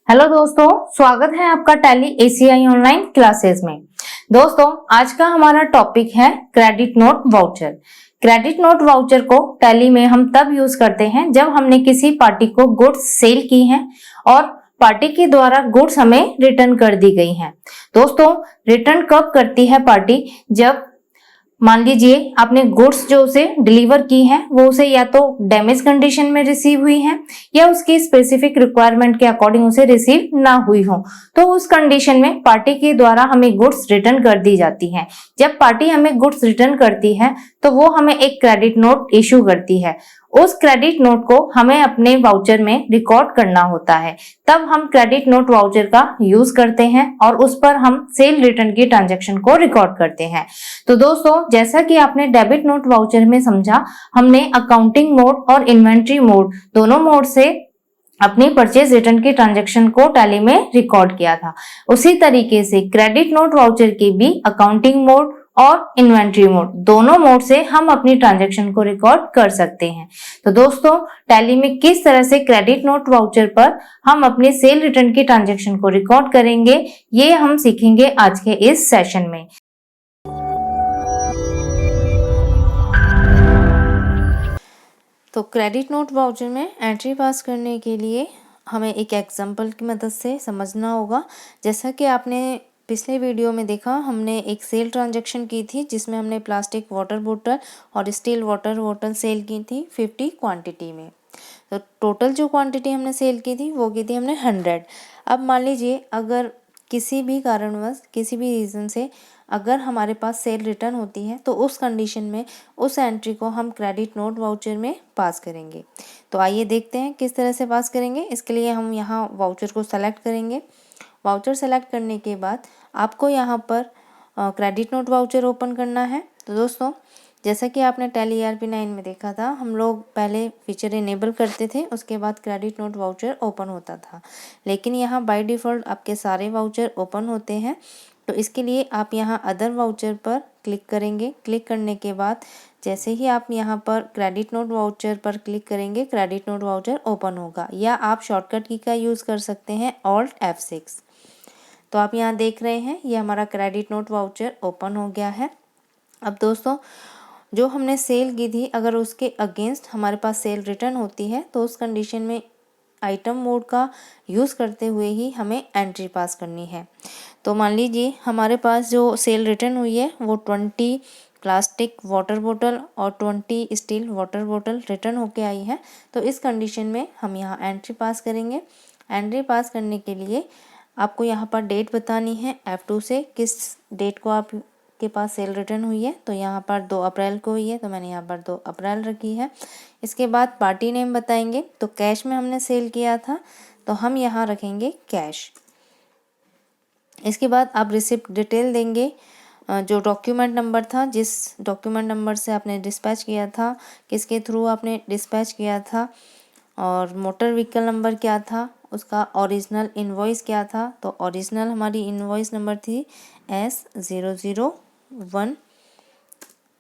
Hello दोस्तों, स्वागत है आपका टैली एसीआई ऑनलाइन क्लासेस में। दोस्तों, आज का हमारा टॉपिक है credit note voucher. Credit note voucher को टैली में हम तब यूज करते हैं जब हमने किसी पार्टी को गुड्स सेल की हैं और पार्टी के द्वारा गुड्स हमें रिटर्न कर दी गई हैं। दोस्तों, रिटर्न कब करती है पार्टी? जब मान लीजिए आपने गुड्स जो उसे डिलीवर की हैं वो उसे या तो डैमेज कंडीशन में रिसीव हुई हैं या उसकी स्पेसिफिक रिक्वायरमेंट के अकॉर्डिंग उसे रिसीव ना हुई हो, तो उस कंडीशन में पार्टी के द्वारा हमें गुड्स रिटर्न कर दी जाती हैं। जब पार्टी हमें गुड्स रिटर्न करती है तो वो हमें एक क्रेडिट नोट इशू करती है। उस क्रेडिट नोट को हमें अपने वाउचर में रिकॉर्ड करना होता है, तब हम क्रेडिट नोट वाउचर का यूज करते हैं और उस पर हम सेल रिटर्न की ट्रांजैक्शन को रिकॉर्ड करते हैं। तो दोस्तों, जैसा कि आपने डेबिट नोट वाउचर में समझा, हमने अकाउंटिंग मोड और इन्वेंट्री मोड दोनों मोड से अपनी परचेज रिटर्न की ट्रांजैक्शन को टैली में रिकॉर्ड किया था। उसी तरीके से क्रेडिट नोट वाउचर की भी अकाउंटिंग मोड और इन्वेंट्री मोड दोनों मोड से हम अपनी ट्रांजैक्शन को रिकॉर्ड कर सकते हैं। तो दोस्तों, टैली में किस तरह से क्रेडिट नोट वाउचर पर हम अपने सेल रिटर्न की ट्रांजैक्शन को रिकॉर्ड करेंगे, ये हम सीखेंगे आज के इस सेशन में। तो क्रेडिट नोट वाउचर में एंट्री पास करने के लिए हमें एक एग्जांपल की मदद से समझना होगा। जैसा कि आपने पिछले वीडियो में देखा, हमने एक सेल ट्रांजैक्शन की थी जिसमें हमने प्लास्टिक वाटर बोतल और स्टील वाटर बोतल सेल की थी 50 क्वांटिटी में। तो टोटल जो क्वांटिटी हमने सेल की थी वो की थी हमने 100। अब मान लीजिए अगर किसी भी कारणवश किसी भी रीज़न से अगर हमारे पास सेल रिटर्न होती है तो उस कंडीशन में उस एंट्री को हम क्रेडिट नोट वाउचर में पास करेंगे। तो आइए देखते हैं किस तरह से पास करेंगे। इसके लिए हम यहाँ वाउचर को सेलेक्ट करेंगे। वाउचर सेलेक्ट करने के बाद आपको यहाँ पर क्रेडिट नोट वाउचर ओपन करना है। तो दोस्तों, जैसा कि आपने टैली ERP9 में देखा था, हम लोग पहले फीचर इनेबल करते थे, उसके बाद क्रेडिट नोट वाउचर ओपन होता था। लेकिन यहाँ बाय डिफ़ॉल्ट आपके सारे वाउचर ओपन होते हैं। तो इसके लिए आप यहाँ अदर वाउचर पर क्लिक करेंगे। क्लिक करने के बाद जैसे ही आप यहाँ पर क्रेडिट नोट वाउचर पर क्लिक करेंगे, क्रेडिट नोट वाउचर ओपन होगा। या आप शॉर्टकट की का यूज़ कर सकते हैं, Alt F6। तो आप यहाँ देख रहे हैं ये हमारा क्रेडिट नोट वाउचर ओपन हो गया है। अब दोस्तों, जो हमने सेल की थी अगर उसके अगेंस्ट हमारे पास सेल रिटर्न होती है तो उस कंडीशन में आइटम मोड का यूज़ करते हुए ही हमें एंट्री पास करनी है। तो मान लीजिए हमारे पास जो सेल रिटर्न हुई है वो 20 प्लास्टिक वाटर बोतल और 20 स्टील वाटर बोतल रिटर्न होके आई है। तो इस कंडीशन में हम यहाँ एंट्री पास करेंगे। एंट्री पास करने के लिए आपको यहाँ पर डेट बतानी है F2 से, किस डेट को आप के पास सेल रिटर्न हुई है। तो यहाँ पर 2 अप्रैल को हुई है, तो मैंने यहाँ पर 2 अप्रैल रखी है। इसके बाद पार्टी नेम बताएंगे। तो कैश में हमने सेल किया था तो हम यहाँ रखेंगे कैश। इसके बाद आप रिसिप्ट डिटेल देंगे, जो डॉक्यूमेंट नंबर था, जिस डॉक्यूमेंट नंबर से आपने डिस्पैच किया था, किसके थ्रू आपने डिस्पैच किया था, और मोटर व्हीकल नंबर क्या था, उसका ओरिजिनल इनवॉइस क्या था। तो ओरिजिनल हमारी इनवॉइस नंबर थी S001।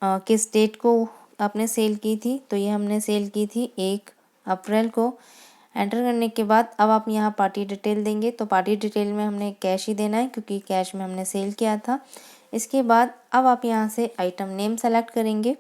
किस डेट को आपने सेल की थी, तो ये हमने सेल की थी 1 अप्रैल को। एंटर करने के बाद अब आप यहाँ पार्टी डिटेल देंगे। तो पार्टी डिटेल में हमने कैश ही देना है क्योंकि कैश में हमने सेल किया था। इसके बाद अब आप यहाँ से आइटम नेम सेलेक्ट करेंगे।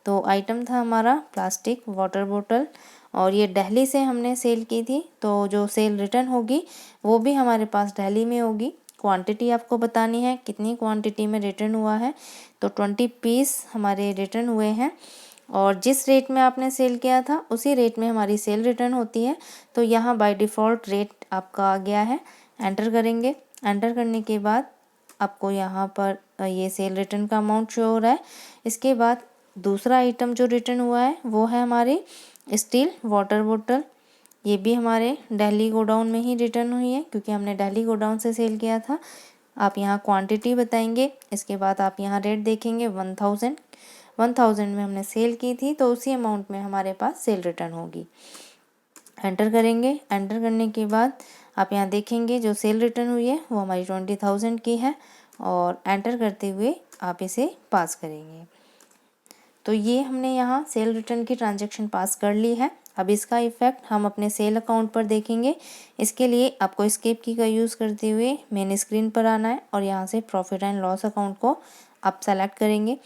तो आइटम था हमारा प्लास्टिक वाटर बोतल और ये दिल्ली से हमने सेल की थी। तो जो सेल रिटर्न होगी वो भी हमारे पास दिल्ली में होगी। क्वांटिटी आपको बतानी है कितनी क्वांटिटी में रिटर्न हुआ है। तो 20 पीस हमारे रिटर्न हुए हैं और जिस रेट में आपने सेल किया था उसी रेट में हमारी सेल रिटर्न होती है। तो यहाँ बाय डिफ़ॉल्ट रेट आपका आ गया है। एंटर करेंगे। एंटर करने के बाद आपको यहाँ पर ये सेल रिटर्न का अमाउंट शो हो रहा है। इसके बाद दूसरा आइटम जो रिटर्न हुआ है वो है हमारी स्टील वाटर बोतल। ये भी हमारे दिल्ली गोडाउन में ही रिटर्न हुई है क्योंकि हमने दिल्ली गोडाउन से सेल किया था। आप यहाँ क्वांटिटी बताएंगे। इसके बाद आप यहाँ रेट देखेंगे 1000 में हमने सेल की थी, तो उसी अमाउंट में हमारे पास सेल रिटर्न होगी। एंटर करेंगे। एंटर करने के बाद आप यहाँ देखेंगे जो सेल रिटर्न हुई है वो हमारी 20,000 की है और एंटर करते हुए आप इसे पास करेंगे। तो ये हमने यहाँ सेल रिटर्न की ट्रांजैक्शन पास कर ली है। अब इसका इफ़ेक्ट हम अपने सेल अकाउंट पर देखेंगे। इसके लिए आपको एस्केप की का यूज़ करते हुए मेन स्क्रीन पर आना है और यहाँ से प्रॉफिट एंड लॉस अकाउंट को आप सेलेक्ट करेंगे।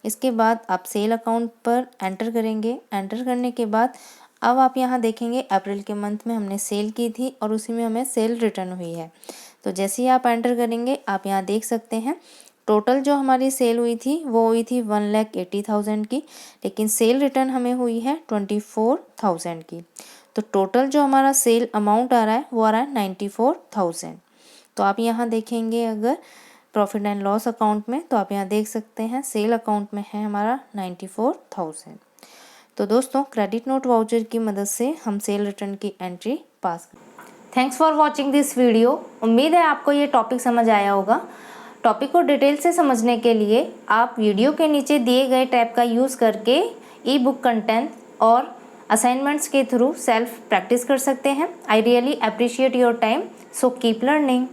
इसके बाद आप सेल अकाउंट पर एंटर करेंगे। एंटर करने के बाद अब आप यहाँ देखेंगे अप्रैल के मंथ में हमने सेल की थी और उसी में हमें सेल रिटर्न हुई है। तो जैसे ही आप एंटर करेंगे आप यहाँ देख सकते हैं टोटल जो हमारी सेल हुई थी वो हुई थी 1,80,000 की, लेकिन सेल रिटर्न हमें हुई है 24,000 की। तो टोटल जो हमारा सेल अमाउंट आ रहा है वो आ रहा है 94,000। तो आप यहाँ देखेंगे अगर प्रॉफिट एंड लॉस अकाउंट में, तो आप यहाँ देख सकते हैं सेल अकाउंट में है हमारा 94,000। तो दोस्तों क्रेडिट नोट वाउचर की मदद से हम सेल रिटर्न की entry pass. Thanks for watching this video. उम्मीद है आपको ये टॉपिक समझ आया होगा। टॉपिक को डिटेल से समझने के लिए आप वीडियो के नीचे दिए गए टैब का यूज़ करके ई बुक कंटेंट और असाइनमेंट्स के थ्रू सेल्फ प्रैक्टिस कर सकते हैं। I really appreciate your time, so keep learning.